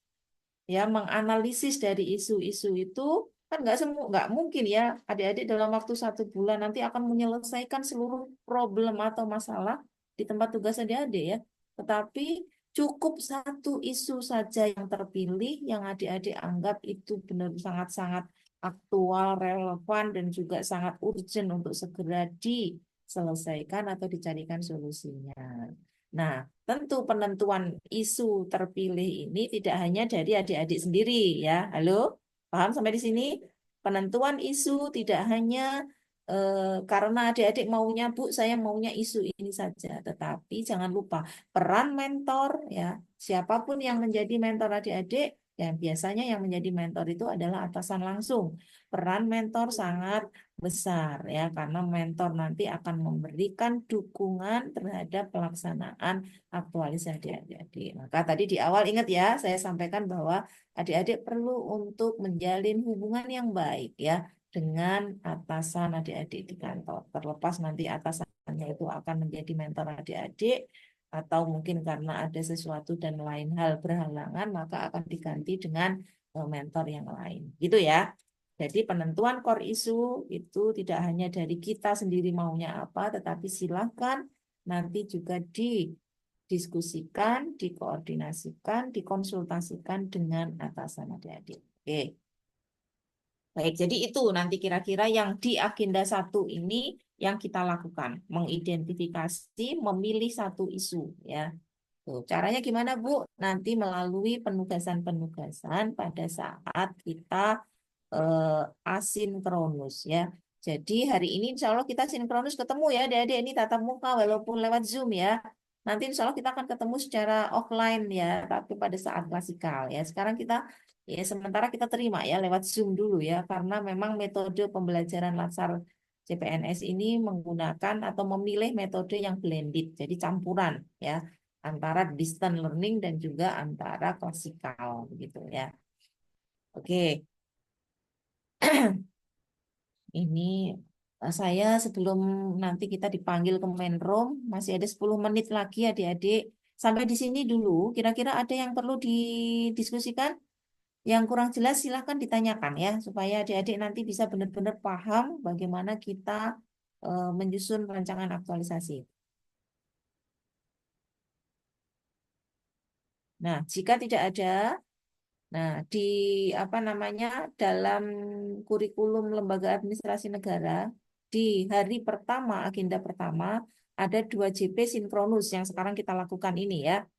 ya, menganalisis dari isu-isu itu. Kan nggak mungkin ya adik-adik dalam waktu 1 bulan nanti akan menyelesaikan seluruh problem atau masalah di tempat tugas adik-adik ya. Tetapi cukup satu isu saja yang terpilih yang adik-adik anggap itu benar sangat-sangat aktual, relevan, dan juga sangat urgent untuk segera diselesaikan atau dicarikan solusinya. Nah, tentu penentuan isu terpilih ini tidak hanya dari adik-adik sendiri ya. Halo? Paham sampai di sini? Penentuan isu tidak hanya karena adik-adik maunya, Bu, saya maunya isu ini saja. Tetapi jangan lupa peran mentor ya. Siapapun yang menjadi mentor adik-adik, ya biasanya yang menjadi mentor itu adalah atasan langsung. Peran mentor sangat besar ya, karena mentor nanti akan memberikan dukungan terhadap pelaksanaan aktualisasi adik-adik. Maka tadi di awal ingat ya, saya sampaikan bahwa adik-adik perlu untuk menjalin hubungan yang baik ya dengan atasan adik-adik di kantor. Terlepas nanti atasannya itu akan menjadi mentor adik-adik atau mungkin karena ada sesuatu dan lain hal berhalangan, maka akan diganti dengan mentor yang lain. Gitu ya. Jadi penentuan core issue itu tidak hanya dari kita sendiri maunya apa, tetapi silakan nanti juga didiskusikan, dikoordinasikan, dikonsultasikan dengan atasan adik-adik. Oke. Baik, jadi itu nanti kira-kira yang di agenda 1 ini yang kita lakukan, mengidentifikasi, memilih satu isu ya. Tuh, caranya gimana, Bu? Nanti melalui penugasan-penugasan pada saat kita asinkronus ya. Jadi hari ini insya Allah kita sinkronus ketemu ya adik-adik, ini tatap muka walaupun lewat Zoom ya. Nanti insya Allah kita akan ketemu secara offline ya, tapi pada saat klasikal ya. Sekarang kita ya sementara kita terima ya lewat Zoom dulu ya, karena memang metode pembelajaran Latsar CPNS ini menggunakan atau memilih metode yang blended, jadi campuran ya antara distance learning dan juga antara klasikal gitu ya. Oke. Ini saya sebelum nanti kita dipanggil ke main room, masih ada 10 menit lagi adik-adik. Sampai di sini dulu, kira-kira ada yang perlu didiskusikan? Yang kurang jelas silahkan ditanyakan ya, supaya adik-adik nanti bisa benar-benar paham bagaimana kita menyusun rancangan aktualisasi. Nah, jika tidak ada, nah di apa namanya dalam kurikulum Lembaga Administrasi Negara di hari pertama, agenda pertama ada 2 JP sinkronus yang sekarang kita lakukan ini ya.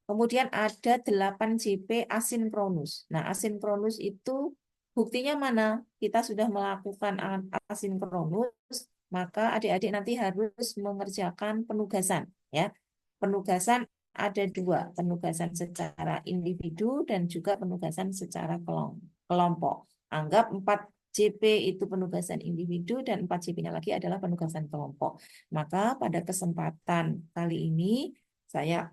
Kemudian ada 8 JP asinkronus. Nah, asinkronus itu buktinya mana? Kita sudah melakukan asinkronus, maka adik-adik nanti harus mengerjakan penugasan ya. Penugasan ada 2, penugasan secara individu dan juga penugasan secara kelompok. Anggap 4 JP itu penugasan individu dan 4 JP-nya lagi adalah penugasan kelompok. Maka pada kesempatan kali ini saya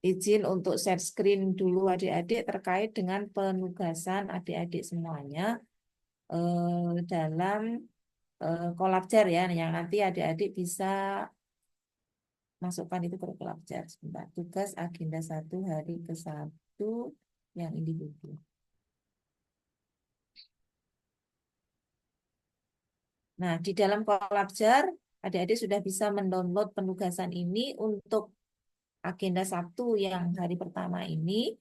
izin untuk share screen dulu adik-adik terkait dengan penugasan adik-adik semuanya dalam Kolabjar ya, yang nanti adik-adik bisa masukkan itu ke Kolabjar. Sebentar. Tugas agenda 1 hari ke-1 yang individu. Nah, di dalam Kolabjar adik-adik sudah bisa mendownload penugasan ini untuk agenda 1 yang hari pertama ini.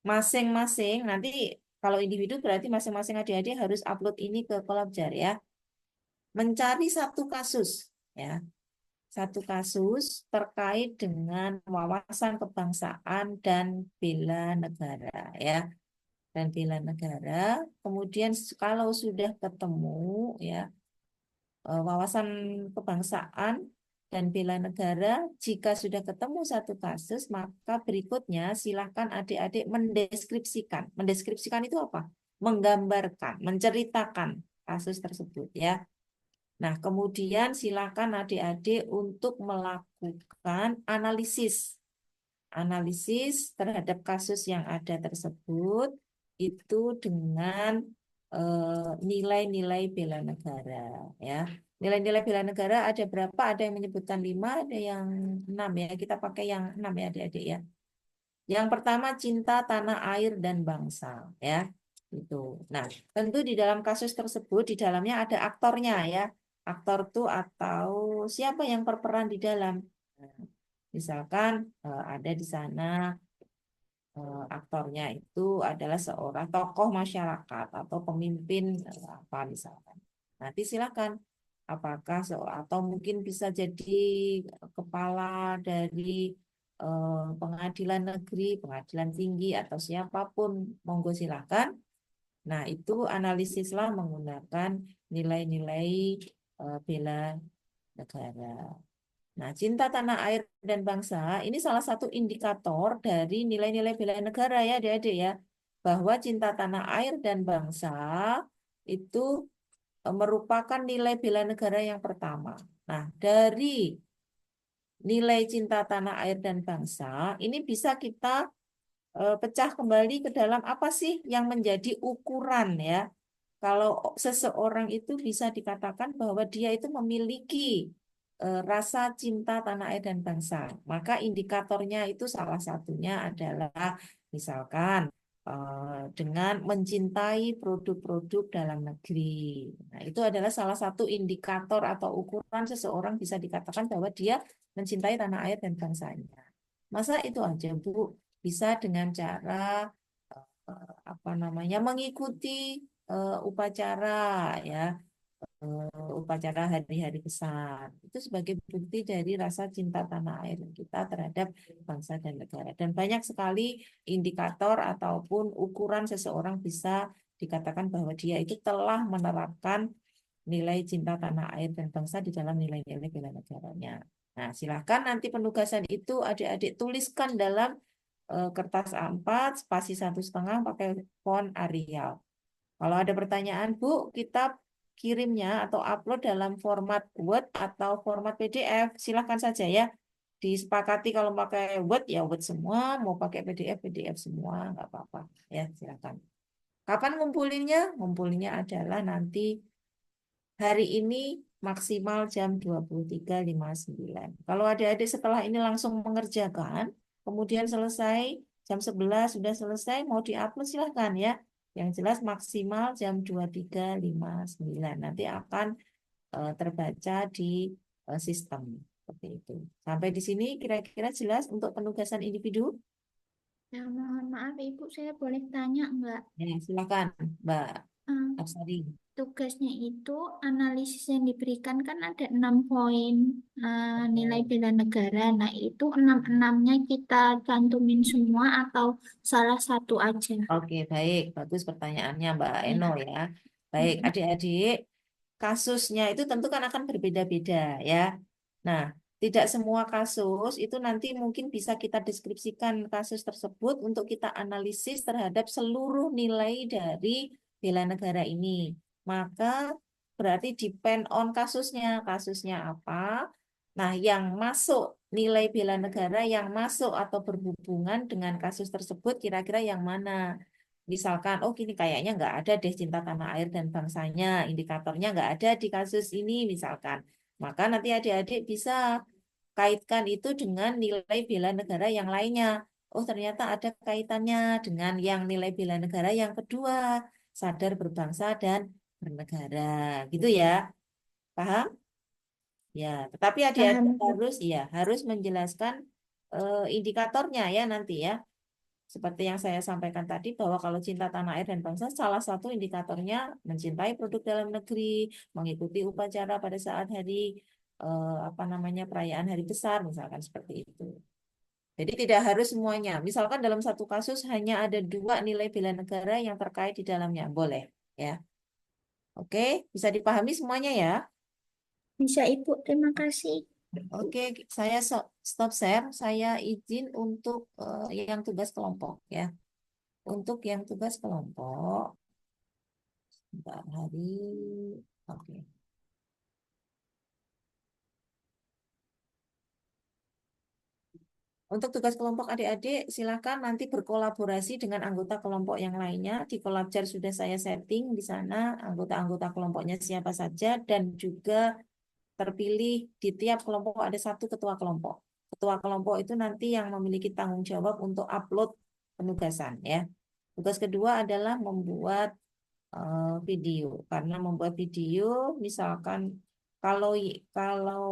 Masing-masing nanti kalau individu berarti masing-masing adik-adik harus upload ini ke Kolabjar ya. mencari satu kasus, ya, satu kasus terkait dengan wawasan kebangsaan dan bela negara, ya, dan bela negara. Kemudian kalau sudah ketemu, ya, wawasan kebangsaan dan bela negara, jika sudah ketemu satu kasus, maka berikutnya silakan adik-adik mendeskripsikan. Mendeskripsikan itu apa? Menggambarkan, menceritakan kasus tersebut, ya. Nah, kemudian silakan adik-adik untuk melakukan analisis. Analisis terhadap kasus yang ada tersebut itu dengan nilai-nilai bela negara, ya. Nilai-nilai bela negara ada berapa? Ada yang menyebutkan 5, ada yang 6, ya. Kita pakai yang 6 ya adik-adik, ya. Yang pertama cinta tanah air dan bangsa, ya. Itu. Nah, tentu di dalam kasus tersebut di dalamnya ada aktornya, ya. Aktor itu atau siapa yang berperan di dalam. Nah, misalkan ada di sana aktornya itu adalah seorang tokoh masyarakat atau pemimpin apa misalkan. Nanti silakan apakah atau mungkin bisa jadi kepala dari pengadilan negeri, pengadilan tinggi atau siapapun, monggo silakan. Nah, itu analisislah menggunakan nilai-nilai bela negara. Nah, cinta tanah air dan bangsa ini salah satu indikator dari nilai-nilai bela negara, ya adik-adik, ya. Bahwa cinta tanah air dan bangsa itu merupakan nilai bela negara yang pertama. Nah, dari nilai cinta tanah air dan bangsa ini bisa kita pecah kembali ke dalam apa sih yang menjadi ukuran, ya. Kalau seseorang itu bisa dikatakan bahwa dia itu memiliki rasa cinta tanah air dan bangsa, maka indikatornya itu salah satunya adalah misalkan dengan mencintai produk-produk dalam negeri. Nah, itu adalah salah satu indikator atau ukuran seseorang bisa dikatakan bahwa dia mencintai tanah air dan bangsanya. Masa itu aja, Bu? Bisa dengan cara apa namanya mengikuti upacara, ya, upacara hari-hari besar itu sebagai bukti dari rasa cinta tanah air kita terhadap bangsa dan negara. Dan banyak sekali indikator ataupun ukuran seseorang bisa dikatakan bahwa dia itu telah menerapkan nilai cinta tanah air dan bangsa di dalam nilai-nilai bela negaranya. Nah, silakan nanti penugasan itu adik-adik tuliskan dalam kertas A4 spasi 1,5 pakai font Arial. Kalau ada pertanyaan, Bu, kita kirimnya atau upload dalam format Word atau format PDF, silakan saja, ya. Disepakati kalau pakai Word ya Word semua, mau pakai PDF PDF semua, nggak apa-apa, ya, silakan. Kapan ngumpulinnya? Ngumpulinnya adalah nanti hari ini maksimal jam 23.59. Kalau adik-adik setelah ini langsung mengerjakan, kemudian selesai jam 11 sudah selesai, mau diupload silahkan, ya. Yang jelas maksimal jam 23.59. Nanti akan terbaca di sistem. Seperti itu. Sampai di sini kira-kira jelas untuk penugasan individu? Ya, mohon maaf Ibu, saya boleh tanya nggak? Ya, silakan, Mbak Eh, Absari. Tugasnya itu analisis yang diberikan kan ada 6 poin nilai bela negara. Nah, itu 6-6-nya kita cantumin semua atau salah satu aja? Oke, baik. Bagus pertanyaannya Mbak Eno, Ya. ya. Baik, adik-adik, kasusnya itu tentu kan akan berbeda-beda, ya. Nah, tidak semua kasus itu nanti mungkin bisa kita deskripsikan kasus tersebut untuk kita analisis terhadap seluruh nilai dari bela negara ini. Maka berarti depend on kasusnya. Kasusnya apa? Nah, yang masuk nilai bela negara yang masuk atau berhubungan dengan kasus tersebut kira-kira yang mana? Misalkan, oh gini kayaknya nggak ada deh cinta tanah air dan bangsanya, indikatornya nggak ada di kasus ini misalkan. Maka nanti adik-adik bisa kaitkan itu dengan nilai bela negara yang lainnya. Oh ternyata ada kaitannya dengan yang nilai bela negara yang kedua, sadar berbangsa dan bernegara. Gitu ya, paham? Ya, tetapi adik-adik Paham, Bu. harus menjelaskan indikatornya, ya, nanti, ya. Seperti yang saya sampaikan tadi bahwa kalau cinta tanah air dan bangsa salah satu indikatornya mencintai produk dalam negeri, mengikuti upacara pada saat hari apa namanya perayaan hari besar misalkan seperti itu. Jadi tidak harus semuanya. Misalkan dalam satu kasus hanya ada 2 nilai bela negara yang terkait di dalamnya, boleh ya. Oke, bisa dipahami semuanya ya. Bisa Ibu, terima kasih. Oke, saya stop share. Saya izin untuk yang tugas kelompok ya. Untuk yang tugas kelompok, sebentar hari. Oke. Untuk tugas kelompok adik-adik, silakan nanti berkolaborasi dengan anggota kelompok yang lainnya. Di Collabjar sudah saya setting di sana anggota-anggota kelompoknya siapa saja dan juga terpilih di tiap kelompok ada 1 ketua kelompok. Ketua kelompok itu nanti yang memiliki tanggung jawab untuk upload penugasan ya. Tugas kedua adalah membuat video. Karena membuat video, misalkan kalau kalau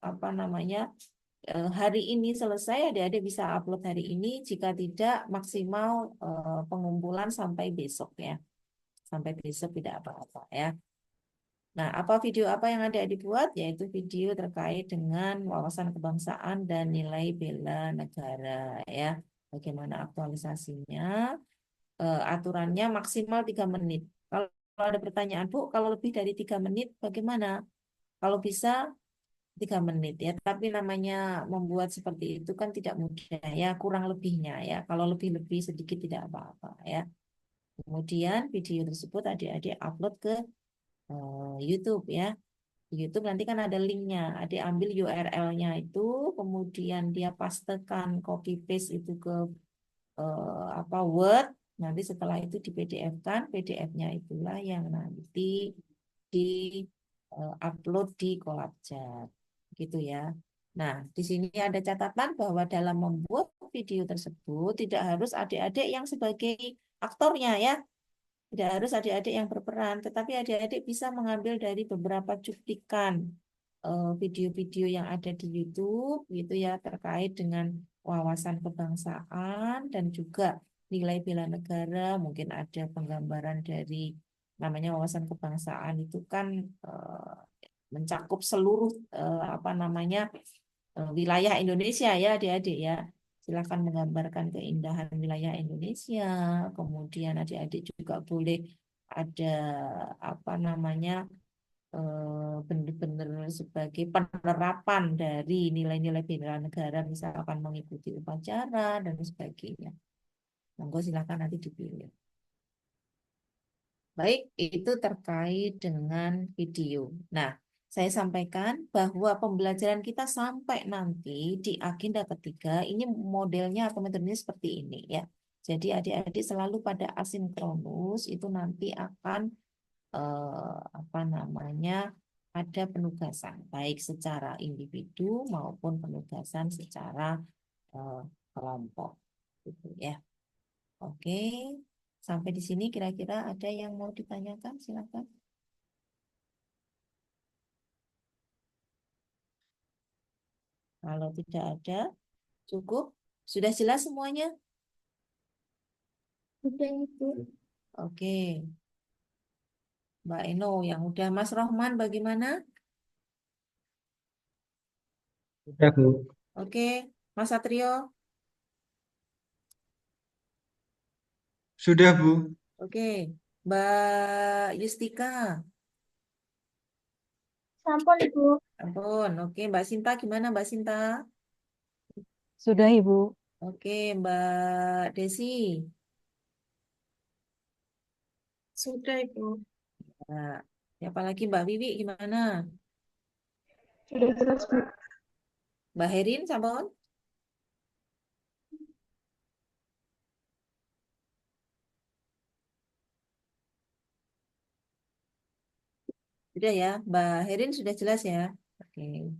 apa namanya hari ini selesai, adik-adik bisa upload hari ini. Jika tidak, maksimal pengumpulan sampai besok ya. Sampai besok tidak apa-apa ya. Nah, apa video apa yang ada dibuat? Yaitu video terkait dengan wawasan kebangsaan dan nilai bela negara ya. Bagaimana aktualisasinya? Aturannya maksimal 3 menit. Kalau ada pertanyaan, Bu, kalau lebih dari 3 menit bagaimana? Kalau bisa 3 menit ya. Tapi namanya membuat seperti itu kan tidak mudah ya, kurang lebihnya ya. Kalau lebih-lebih sedikit tidak apa-apa ya. Kemudian video tersebut adik-adik upload ke YouTube ya. Di YouTube nanti kan ada linknya. Adik ambil URL-nya itu, kemudian dia pastekan copy paste itu ke apa Word. Nanti setelah itu di PDF-kan, PDF-nya itulah yang nanti di upload di Collabjar, gitu ya. Nah, di sini ada catatan bahwa dalam membuat video tersebut tidak harus adik-adik yang sebagai aktornya ya. Tidak harus adik-adik yang berperan, tetapi adik-adik bisa mengambil dari beberapa cuplikan video-video yang ada di YouTube, gitu ya, terkait dengan wawasan kebangsaan dan juga nilai bela negara. Mungkin ada penggambaran dari namanya wawasan kebangsaan itu kan mencakup seluruh apa namanya wilayah Indonesia ya, adik-adik ya. Silakan menggambarkan keindahan wilayah Indonesia. Kemudian adik-adik juga boleh ada apa namanya benar-benar sebagai penerapan dari nilai-nilai bela negara, misalkan mengikuti upacara dan sebagainya. Monggo silakan nanti dipilih. Baik, itu terkait dengan video. Nah, saya sampaikan bahwa pembelajaran kita sampai nanti di agenda ketiga ini modelnya atau metodenya seperti ini ya. Jadi adik-adik selalu pada asinkronus itu nanti akan apa namanya ada penugasan baik secara individu maupun penugasan secara kelompok gitu ya. Oke, sampai di sini kira-kira ada yang mau ditanyakan, silakan. Kalau tidak ada, cukup. Sudah jelas semuanya? Sudah Ibu. Oke. Mbak Eno yang udah. Mas Rohman bagaimana? Sudah, Bu. Oke. Mas Satrio? Sudah, Bu. Oke. Mbak Yustika? Sampun Ibu. Ampun. Oke. Mbak Sinta gimana Mbak Sinta? Sudah, Ibu. Oke. Mbak Desi? Sudah, Ibu. Nah, siapa lagi Mbak Wiwi gimana? Sudah jelas Bu. Mbak Herin sampun? Sudah ya, Mbak Herin sudah jelas ya. Oke.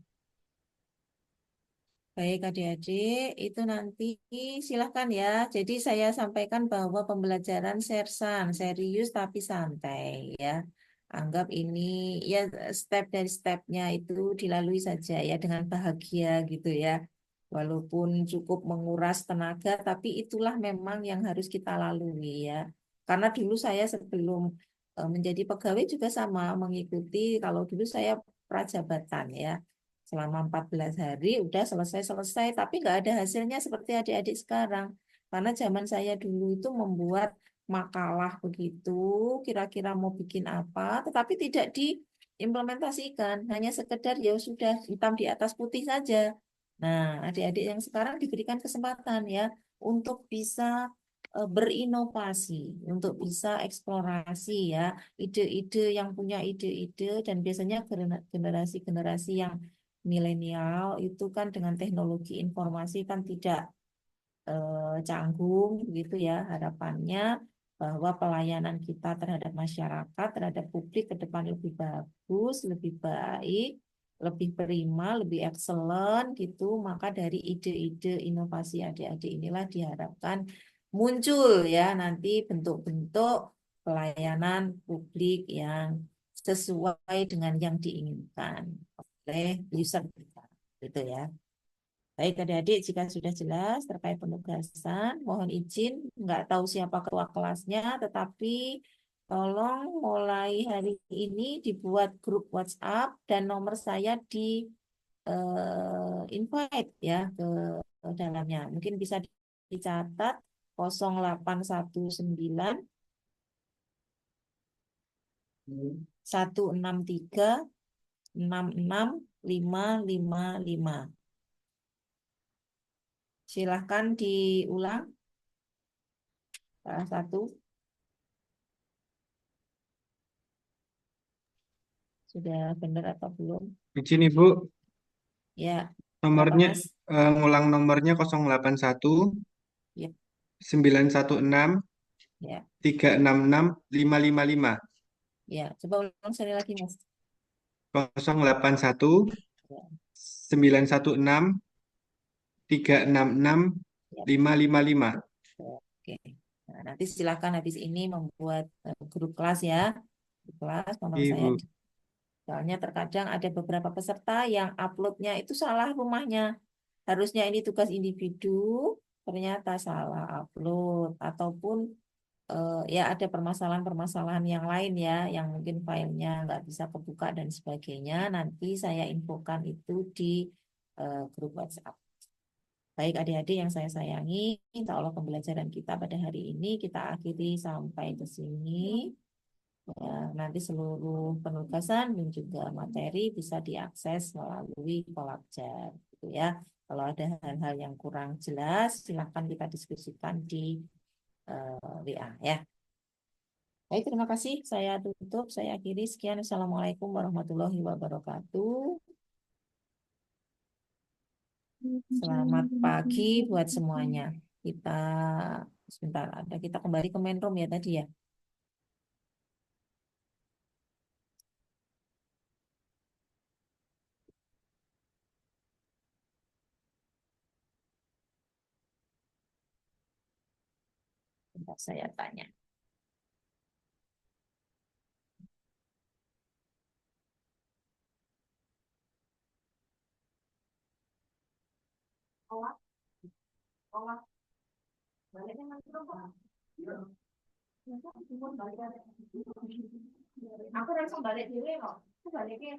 Baik adik-adik, itu nanti silahkan ya. Jadi saya sampaikan bahwa pembelajaran sersan, serius tapi santai ya. Anggap ini ya step dari stepnya itu dilalui saja ya dengan bahagia gitu ya. Walaupun cukup menguras tenaga, tapi itulah memang yang harus kita lalui ya. Karena dulu saya sebelum menjadi pegawai juga sama mengikuti, kalau dulu saya prajabatan ya. Selama 14 hari udah selesai-selesai, tapi nggak ada hasilnya seperti adik-adik sekarang. Karena zaman saya dulu itu membuat makalah begitu, kira-kira mau bikin apa, tetapi tidak diimplementasikan. Hanya sekedar ya sudah hitam di atas putih saja. Nah, adik-adik yang sekarang diberikan kesempatan ya untuk bisa berinovasi, untuk bisa eksplorasi ya, ide-ide yang punya ide-ide dan biasanya generasi-generasi yang milenial itu kan dengan teknologi informasi kan tidak canggung gitu ya harapannya bahwa pelayanan kita terhadap masyarakat, terhadap publik ke depan lebih bagus, lebih baik, lebih prima, lebih excellent gitu. Maka dari ide-ide inovasi adik-adik inilah diharapkan muncul ya nanti bentuk-bentuk pelayanan publik yang sesuai dengan yang diinginkan oleh user kita. Gitu ya. Baik adik-adik, jika sudah jelas terkait penugasan, mohon izin, nggak tahu siapa ketua kelasnya, tetapi tolong mulai hari ini dibuat grup WhatsApp dan nomor saya di invite ya ke dalamnya. Mungkin bisa dicatat 0819 163 66555. Silahkan diulang salah satu. Sudah benar atau belum? Izin Ibu, Ya, berapa nomornya Mas? ngulang nomornya 081 Ya, 916 ya, 366 555. ya. Coba ulang sekali lagi Mas. 081 Ya, 916 366 ya. 555. Oke. Nah, nanti silakan habis ini membuat grup kelas ya. Grup kelas nomor saya. Ibu. Soalnya terkadang ada beberapa peserta yang uploadnya itu salah rumahnya. Harusnya ini tugas individu, ternyata salah upload ataupun ya ada permasalahan-permasalahan yang lain ya, yang mungkin filenya nggak bisa kebuka dan sebagainya. Nanti saya infokan itu di grup WhatsApp. Baik adik-adik yang saya sayangi, insya Allah pembelajaran kita pada hari ini kita akhiri sampai ke sini. Ya, nanti seluruh penugasan dan juga materi bisa diakses melalui Kolakjar, gitu ya. Kalau ada hal-hal yang kurang jelas, silakan kita diskusikan di WA ya. Baik, terima kasih. Saya tutup, saya akhiri. Sekian. Assalamualaikum warahmatullahi wabarakatuh. Selamat pagi buat semuanya. Kita sebentar ada kita kembali ke main room ya tadi ya. Bentar saya tanya. Olah, olah. Baliknya nanti dong, Pak. Aku langsung balik dulu ya, kok. Aku baliknya.